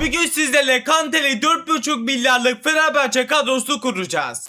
Bugün sizlerle Kanteli 4,5 milyarlık Fenerbahçe kadrosu kuracağız.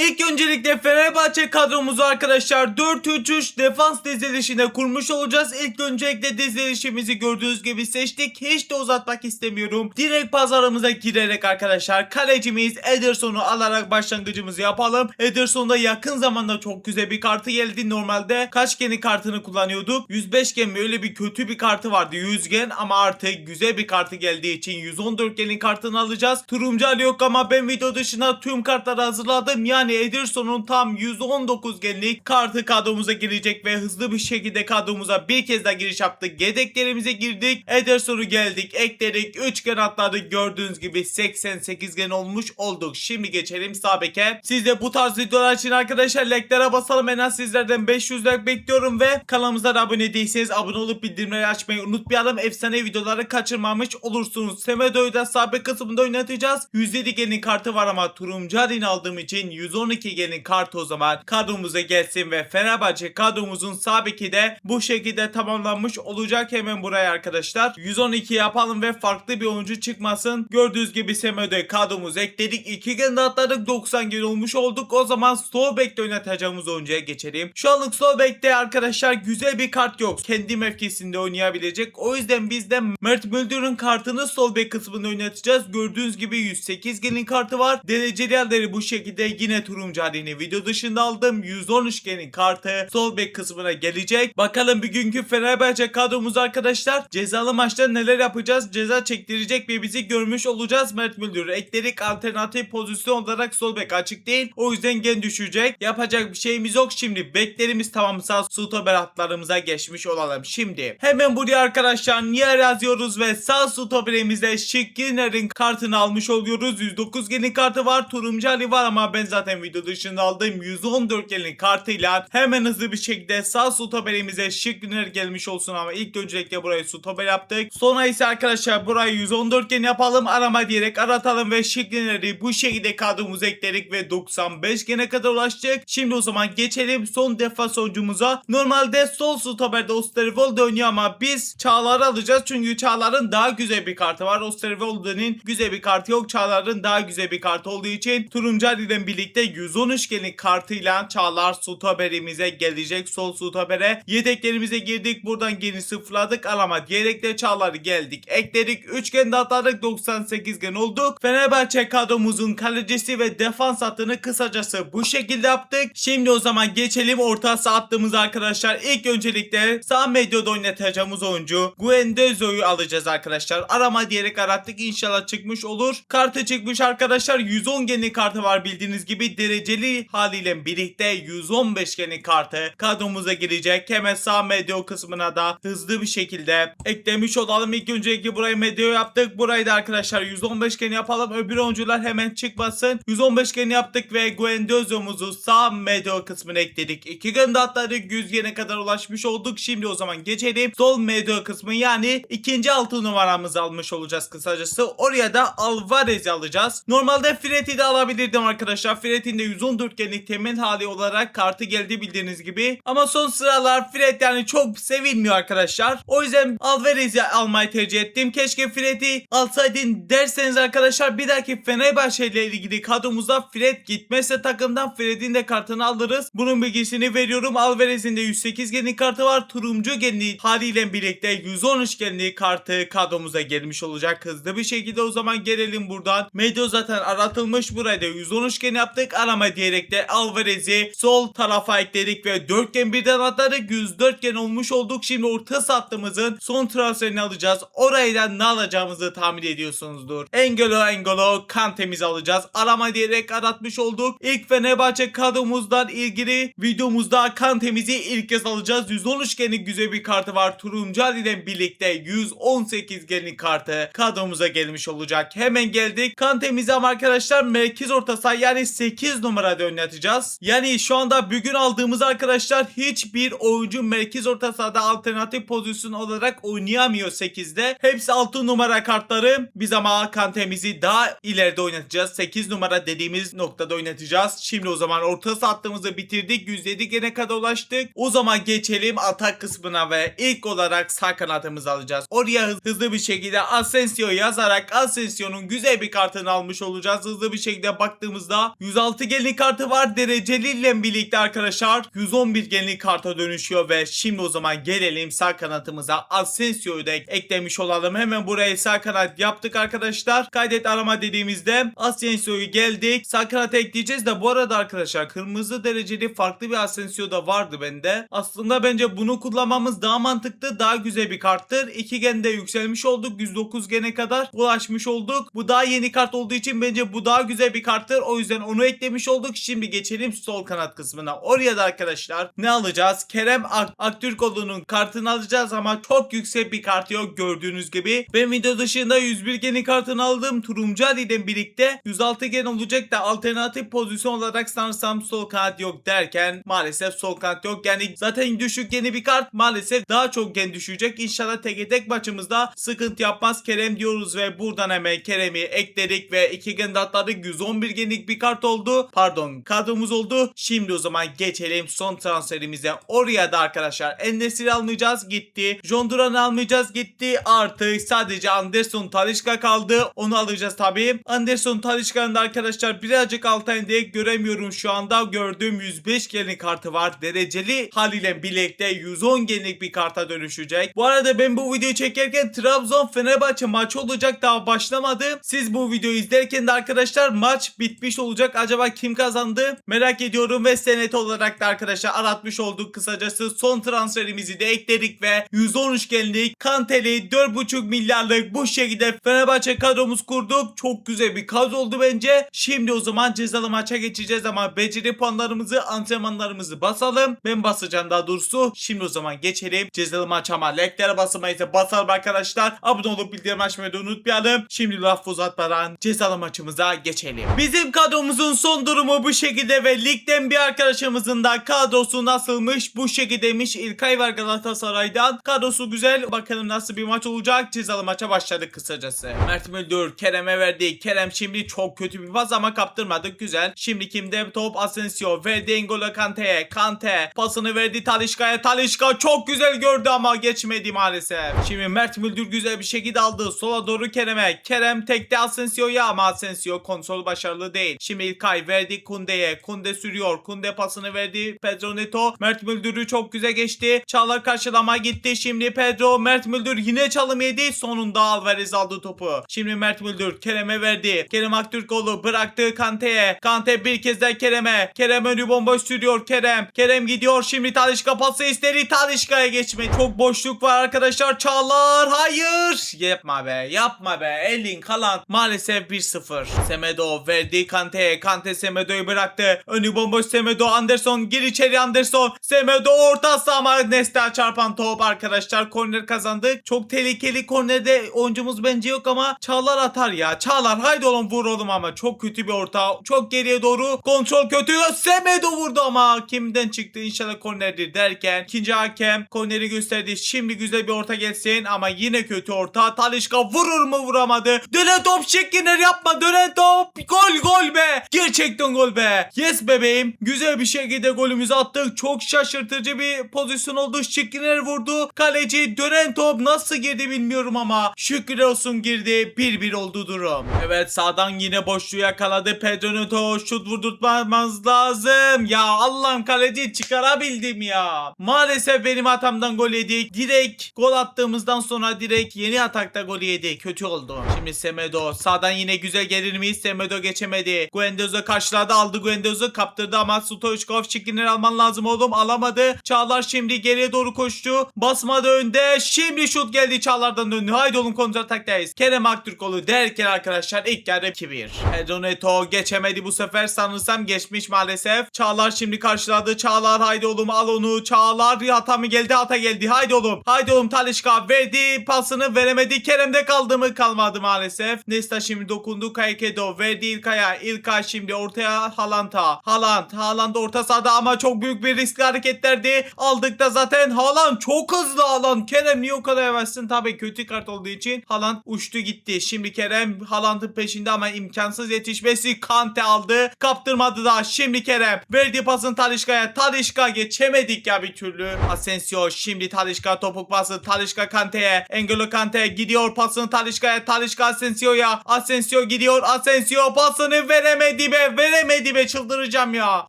İlk öncelikle Fenerbahçe kadromuzu arkadaşlar 4-3-3 defans dizilişine kurmuş olacağız. İlk öncelikle dizilişimizi gördüğünüz gibi seçtik. Hiç de uzatmak istemiyorum. Direkt pazarımıza girerek arkadaşlar kalecimiz Ederson'u alarak başlangıcımızı yapalım. Ederson'da yakın zamanda çok güzel bir kartı geldi. Normalde kaç geni kartını kullanıyorduk? 105 gen mi? Öyle bir kötü bir kartı vardı, 100 gen, ama artık güzel bir kartı geldiği için 114 genin kartını alacağız. Turuncu Ali yok ama ben video dışında tüm kartları hazırladım. Yani Ederson'un tam 119 genlik kartı kadromuza girecek ve hızlı bir şekilde kadromuza bir kez daha giriş yaptık. Yedeklerimize girdik. Ederson'u geldik, ekledik. 3 gen atladık. Gördüğünüz gibi 88 gen olmuş olduk. Şimdi geçelim sağ beke. Siz de bu tarz videolar için arkadaşlar like'lara basalım. En az sizlerden 500 like bekliyorum ve kanalımıza da abone değilseniz abone olup bildirimleri açmayı unutmayalım. Efsane videoları kaçırmamış olursunuz. Semedo'yu da sağ bek kısmında oynatacağız. 107 genin kartı var ama turuncu halini aldığım için 112 genin kartı o zaman kadromuza gelsin ve Fenerbahçe kadromuzun sağ beki de bu şekilde tamamlanmış olacak. Hemen buraya arkadaşlar 112 yapalım ve farklı bir oyuncu çıkmasın. Gördüğünüz gibi Semedo'yu kadromuza ekledik. 2 gen atladık, 90 gen olmuş olduk. O zaman sol bekte oynatacağımız oyuncuya geçelim. Şu anlık sol bekte arkadaşlar güzel bir kart yok. Kendi mevkisinde oynayabilecek. O yüzden biz de Mert Müldür'ün kartını sol bek kısmında oynatacağız. Gördüğünüz gibi 108 genin kartı var. Dereceli yerleri bu şekilde yine turuncu halini video dışında aldım. 113 genin kartı sol bek kısmına gelecek. Bakalım bugünkü Fenerbahçe kadromuz arkadaşlar cezalı maçta neler yapacağız? Ceza çektirecek ve bizi görmüş olacağız. Mert Müldür'ü ekledik. Alternatif pozisyon olarak sol bek açık değil. O yüzden gen düşecek. Yapacak bir şeyimiz yok. Şimdi beklerimiz tamamsa stoper hatlarımıza geçmiş olalım. Şimdi hemen buraya arkadaşlar Nier yazıyoruz ve sağ stoperimize Şikriner'in kartını almış oluyoruz. 109 genin kartı var. Turuncu Ali var ama ben zaten video dışında aldığım 114 genin kartıyla hemen hızlı bir şekilde sağ stoperimize Şikriner gelmiş olsun ama ilk öncelikle burayı stoper yaptık. Sonra ise arkadaşlar burayı 114 gen yapalım. Arama diyerek aratalım ve Şikriner'i bu şekilde kadromuza ekledik ve 95 gene kadar ulaştık. Şimdi o zaman geçelim son defans oyuncumuza. Normalde sol stoperde Osterwolde oynuyor ama biz Çağlar'ı alacağız çünkü Çağlar'ın daha güzel bir kartı var. Osterwolde'nin güzel bir kartı yok. Çağlar'ın daha güzel bir kartı olduğu için turuncu ile birlikte 113 genin kartıyla Çağlar stoperimize gelecek. Sol stopere yedeklerimize girdik. Buradan geni sıfırladık. Alama diyerek de Çağlar'ı geldik, ekledik. 3 gen de atladık. 98 gen olduk. Fenerbahçe kadromuzun kalecisi ve defans hattını kısacası bu şekilde yaptık. Şimdi o zaman geçelim orta saha hattımıza arkadaşlar. İlk öncelikle sağ medyada oynatacağımız oyuncu Guendouzi'yi alacağız arkadaşlar. Arama diyerek arattık. İnşallah çıkmış olur. Kartı çıkmış arkadaşlar. 110 genin kartı var bildiğiniz gibi. Dereceli haliyle birlikte 115 genin kartı kadromuza girecek. Hemen sağ medya kısmına da hızlı bir şekilde eklemiş olalım. İlk öncelikle burayı medya yaptık. Burayı da arkadaşlar 115 gen yapalım. Öbür oyuncular hemen çıkmasın. 115 gen yaptık ve Guendouzi'muzu sağ medya kısmına ekledik. 2 gen de atladık. 100 gene kadar ulaşmış olduk. Şimdi o zaman geçelim sol medya kısmı, yani ikinci 6 numaramızı almış olacağız kısacası. Oraya da Alvarez'i alacağız. Normalde Fred'i de alabilirdim arkadaşlar. Fred'in de 114 genlik temel hali olarak kartı geldi bildiğiniz gibi. Ama son sıralar Fred yani çok sevilmiyor arkadaşlar. O yüzden Alvarez'i almayı tercih ettim. Keşke Fred'i alsaydın derseniz arkadaşlar, bir dahaki Fenerbahçe ile ilgili kadromuzda Fred gitmezse takımdan Fred'in de kartını alırız. Bunun bilgisini veriyorum. Alvarez'in de 108 genlik kartı var. Turuncu genlik haliyle birlikte 113 genlik kartı kadromuza gelmiş olacak. Hızlı bir şekilde o zaman gelelim buradan. Medya zaten aratılmış. Burayı da 113 gen yaptık. Arama diyerek de Alvarez'i sol tarafa ekledik ve 4 gen birden atladık. 104 gen olmuş olduk. Şimdi orta sattığımızın son transferini alacağız. Orayı da ne alacağımızı tahmin ediyorsunuzdur. N'Golo Kante'mizi alacağız. Arama diyerek aratmış olduk. İlk Fenerbahçe kadromuzdan ilgili videomuzda Kante'mizi ilk kez alacağız. 113 genlik güzel bir kartı var. Turuncu ile birlikte 118 genlik kartı kadromuza gelmiş olacak. Hemen geldik. Kante'mizi ama arkadaşlar merkez orta saha yani 8 8 numarada oynatacağız. Yani şu anda bugün aldığımız arkadaşlar hiçbir oyuncu merkez orta sahada alternatif pozisyon olarak oynayamıyor 8'de. Hepsi 6 numara kartları. Biz ama Kante'mizi daha ileride oynatacağız. 8 numara dediğimiz noktada oynatacağız. Şimdi o zaman orta saha hattımızı bitirdik. 107 gene kadar ulaştık. O zaman geçelim atak kısmına ve ilk olarak sağ kanatımızı alacağız. Oraya hızlı bir şekilde Asensio yazarak Asensio'nun güzel bir kartını almış olacağız. Hızlı bir şekilde baktığımızda 106 genlik kartı var. Dereceliyle birlikte arkadaşlar 111 genlik karta dönüşüyor ve şimdi o zaman gelelim sağ kanatımıza. Asensio'yu da eklemiş olalım. Hemen buraya sağ kanat yaptık arkadaşlar. Kaydet arama dediğimizde Asensio'yu geldik. Sağ kanata ekleyeceğiz de bu arada arkadaşlar kırmızı dereceli farklı bir Asensio da vardı bende. Aslında bence bunu kullanmamız daha mantıklı. Daha güzel bir karttır. 2 gende yükselmiş olduk. 109 gene kadar ulaşmış olduk. Bu daha yeni kart olduğu için bence bu daha güzel bir karttır. O yüzden onu eklemiş olduk. Şimdi geçelim sol kanat kısmına. Oraya da arkadaşlar ne alacağız? Kerem Aktürkoğlu'nun kartını alacağız ama çok yüksek bir kart yok gördüğünüz gibi. Ben video dışında 101 geni kartını aldım. Turuncu Ali'den birlikte 106 gen olacak da alternatif pozisyon olarak sanırsam sol kanat yok derken maalesef sol kanat yok. Yani zaten düşük geni bir kart, maalesef daha çok gen düşecek. İnşallah tek maçımızda sıkıntı yapmaz Kerem diyoruz ve buradan hemen Kerem'i ekledik ve 2 gen atladık. 111 genlik bir kart oldu. Pardon, kadromuz oldu. Şimdi o zaman geçelim son transferimize. Oraya da arkadaşlar En-Nesyri almayacağız, gitti. John Duran'ı almayacağız, gitti. Artık sadece Anderson Talisca kaldı. Onu alacağız tabii. Anderson Talisca'nın da arkadaşlar birazcık altında göremiyorum şu anda. Gördüğüm 105 genlik kartı var. Dereceli haliyle birlikte 110 genlik bir karta dönüşecek. Bu arada ben bu videoyu çekerken Trabzon Fenerbahçe maçı olacak, daha başlamadı. Siz bu videoyu izlerken de arkadaşlar maç bitmiş olacak. Acaba kim kazandı merak ediyorum ve senet olarak da arkadaşlar aratmış olduk. Kısacası son transferimizi de ekledik ve 113 genlik Kanteli 4,5 milyarlık bu şekilde Fenerbahçe kadromuz kurduk. Çok güzel bir kadro oldu bence. Şimdi o zaman cezalı maça geçeceğiz ama beceri puanlarımızı, antrenmanlarımızı basalım. Ben basacağım daha doğrusu. Şimdi o zaman geçelim cezalı maç ama like'lere basmayı da basalım arkadaşlar. Abone olup bildirim açmayı da unutmayalım. Şimdi laf uzatmadan cezalı maçımıza geçelim. Bizim kadromuzun son durumu bu şekilde ve ligden bir arkadaşımızın da kadrosu nasılmış? Bu şekildeymiş. İlkay var Galatasaray'dan. Kadrosu güzel. Bakalım nasıl bir maç olacak. Cezalı maça başladık kısacası. Mert Müldür Kerem'e verdi. Kerem şimdi çok kötü bir pas ama kaptırmadık. Güzel. Şimdi kimde top? Asensio verdi N'Golo Kante'ye. Kante pasını verdi Talisca'ya. Talisca çok güzel gördü ama geçmedi maalesef. Şimdi Mert Müldür güzel bir şekilde aldı. Sola doğru Kerem'e. Kerem tekte Asensio'ya ama Asensio konsol başarılı değil. Şimdi İlkay verdi Kunde'ye. Kunde sürüyor. Kunde pasını verdi Pedro Neto. Mert Müldür'ü çok güzel geçti. Çağlar karşılama gitti. Şimdi Pedro. Mert Müldür yine çalım yedi. Sonunda Alvarez aldı topu. Şimdi Mert Müldür Kerem'e verdi. Kerem Aktürkoğlu bıraktı Kante'ye. Kante bir kez daha Kerem'e. Kerem önü bomboş sürüyor Kerem. Kerem gidiyor. Şimdi Talisca pası istedi. Talisca'ya geçmedi. Çok boşluk var arkadaşlar. Çağlar hayır. Yapma be. Yapma be. Elin kalan. Maalesef 1-0. Semedo verdi Kante'ye. Kante Semedo'yu bıraktı. Önü bomboş Semedo. Anderson gir içeri Anderson. Semedo ortası ama Nesta çarpan top arkadaşlar. Korner kazandı. Çok tehlikeli kornerde oyuncumuz bence yok ama Çağlar atar ya. Çağlar haydi oğlum vur oğlum ama çok kötü bir orta. Çok geriye doğru. Kontrol kötü. Semedo vurdu ama kimden çıktı? İnşallah kornerdir derken ikinci hakem korneri gösterdi. Şimdi güzel bir orta gelsin ama yine kötü orta. Talisca vurur mu vuramadı. Dönen top Şekiner yapma. Dönen top. Gol be. Gerçekten gol be. Yes bebeğim. Güzel bir şekilde golümüzü attık. Çok şaşırtıcı bir pozisyon oldu. Şekiner vurdu. Kaleci dönen top nasıl girdi bilmiyorum ama şükür olsun girdi. 1-1 oldu durum. Evet sağdan yine boşluğu yakaladı. Pedro Neto şut vurdurtmamız lazım. Ya Allah'ım kaleci çıkarabildim ya. Maalesef benim hatamdan gol yedik. Direkt gol attığımızdan sonra direkt yeni atakta gol yedik. Kötü oldu. Şimdi Semedo sağdan yine güzel gelir miyiz? Semedo geçemedi. Guendouzi karşıladı, aldı Guendouzi kaptırdı ama Stoichkov Şikiner alman lazım oğlum, alamadı. Çağlar şimdi geriye doğru koştu. Basmadı önde. Şimdi şut geldi Çağlar'dan döndü. Haydi oğlum kontrataktayız. Kerem Aktürkoğlu derken arkadaşlar ilk yarı 2-1. Pedro Neto geçemedi bu sefer, sanırsam geçmiş maalesef. Çağlar şimdi karşıladı. Çağlar haydi oğlum al onu. Çağlar hata mı geldi? Hata geldi. Haydi oğlum. Haydi oğlum Talisca verdi. Pasını veremedi. Kerem'de kaldı mı? Kalmadı maalesef. Nesta şimdi dokundu. Kaykedo verdi İlkay'a. İlkay şimdi Şimdi ortaya Haaland orta sahada ama çok büyük bir riskli hareketlerdi. Aldık da zaten Haaland çok hızlı Haaland. Kerem niye o kadar yavaşsın? Tabii kötü kart olduğu için Haaland uçtu gitti. Şimdi Kerem Haaland'ın peşinde ama imkansız yetişmesi. Kante aldı. Kaptırmadı da. Şimdi Kerem verdi pasın Talisca'ya. Talisca geçemedik ya bir türlü. Asensio şimdi Talisca topuk pası. Talisca Kante'ye. N'Golo Kante gidiyor pasını Talisca'ya. Talisca Asensio'ya. Asensio gidiyor. Asensio pasını veremedi be çıldıracağım ya.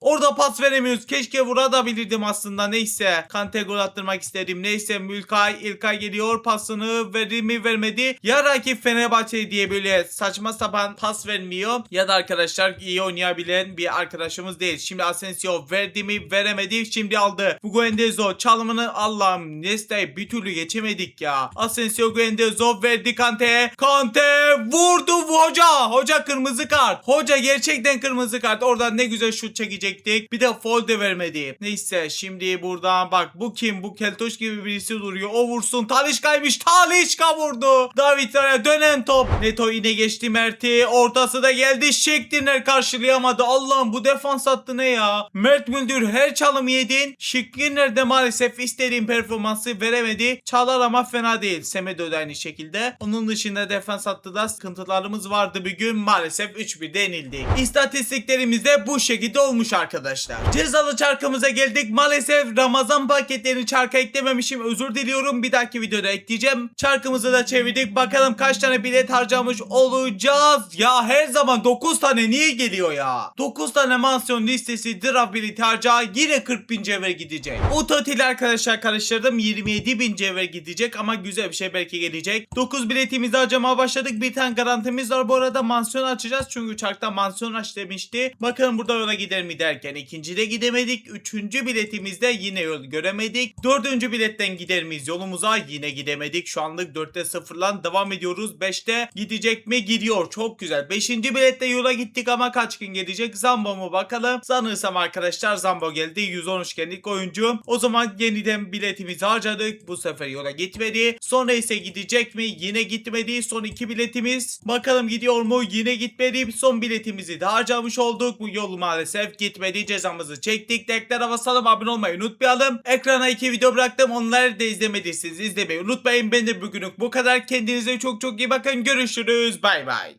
Orada pas veremiyoruz. Keşke vurabilirdim aslında. Neyse. Kante gol attırmak istedim. Neyse İlkay geliyor. Pasını verir mi vermedi. Ya rakip Fenerbahçe diye böyle saçma sapan pas vermiyor. Ya da arkadaşlar iyi oynayabilen bir arkadaşımız değil. Şimdi Asensio verdi mi veremedi. Şimdi aldı. Bu Guendouzi çalımını Allah'ım Nesta'yı bir türlü geçemedik ya. Asensio Guendouzi verdi Kante'ye. Kante vurdu hoca kırmızı kart. Hoca gerçekten kırmızı kart. Oradan ne güzel şut çekecektik. Bir de foul de vermedi. Neyse şimdi buradan bak bu kim? Bu Keltoş gibi birisi duruyor. O vursun. Talisca'ymış. Talisca vurdu. David Raya dönen top. Neto yine geçti Mert'i. Ortası da geldi. Şekliner karşılayamadı. Allah'ım bu defans attı ne ya? Mert Müldür her çalımı yedin. Şekliner de maalesef istediğim performansı veremedi. Çağlar ama fena değil. Semedo da aynı şekilde. Onun dışında defans hattıda sıkıntılarımız vardı bir gün. Maalesef 3-1 denildi. İstatistiklerimiz de bu şekilde olmuş arkadaşlar. Cezalı çarkımıza geldik. Maalesef Ramazan paketlerini çarka eklememişim. Özür diliyorum. Bir dahaki videoda ekleyeceğim. Çarkımızı da çevirdik. Bakalım kaç tane bilet harcamış olacağız. Ya her zaman 9 tane niye geliyor ya? 9 tane mansiyon listesi draft bileti harca yine 40.000 cevher gidecek. O totali arkadaşlar karıştırdım. 27.000 cevher gidecek ama güzel bir şey belki gelecek. 9 biletimizi harcamaya başladık. Bir tane garantimiz var. Bu arada mansiyon açacağız. Çünkü çarkta mansiyon aç demişti. Bakalım burada yola gider mi derken ikincide gidemedik. Üçüncü biletimizde yine yol göremedik. Dördüncü biletten gider miyiz yolumuza? Yine gidemedik. Şu anlık 4'te 0'lan devam ediyoruz. 5'te gidecek mi? Gidiyor. Çok güzel. 5. bilette yola gittik ama kaç gün gelecek? Zambo mu bakalım? Sanırsam arkadaşlar Zambo geldi. 113 genlik oyuncu. O zaman yeniden biletimizi harcadık. Bu sefer yola gitmedi. Sonra ise gidecek mi? Yine gitmedi. Son 2 biletimiz. Bakalım gidiyor mu? Yine gitmedi. Son biletimizi de harcamış olduk. Bu yol maalesef gitmedi. Cezamızı çektik. Teklere basalım. Abone olmayı unutmayalım. Ekrana 2 video bıraktım. Onları da izlemediyseniz izlemeyi unutmayın. Ben de bugünlük bu kadar. Kendinize çok iyi bakın. Görüşürüz. Bay bay.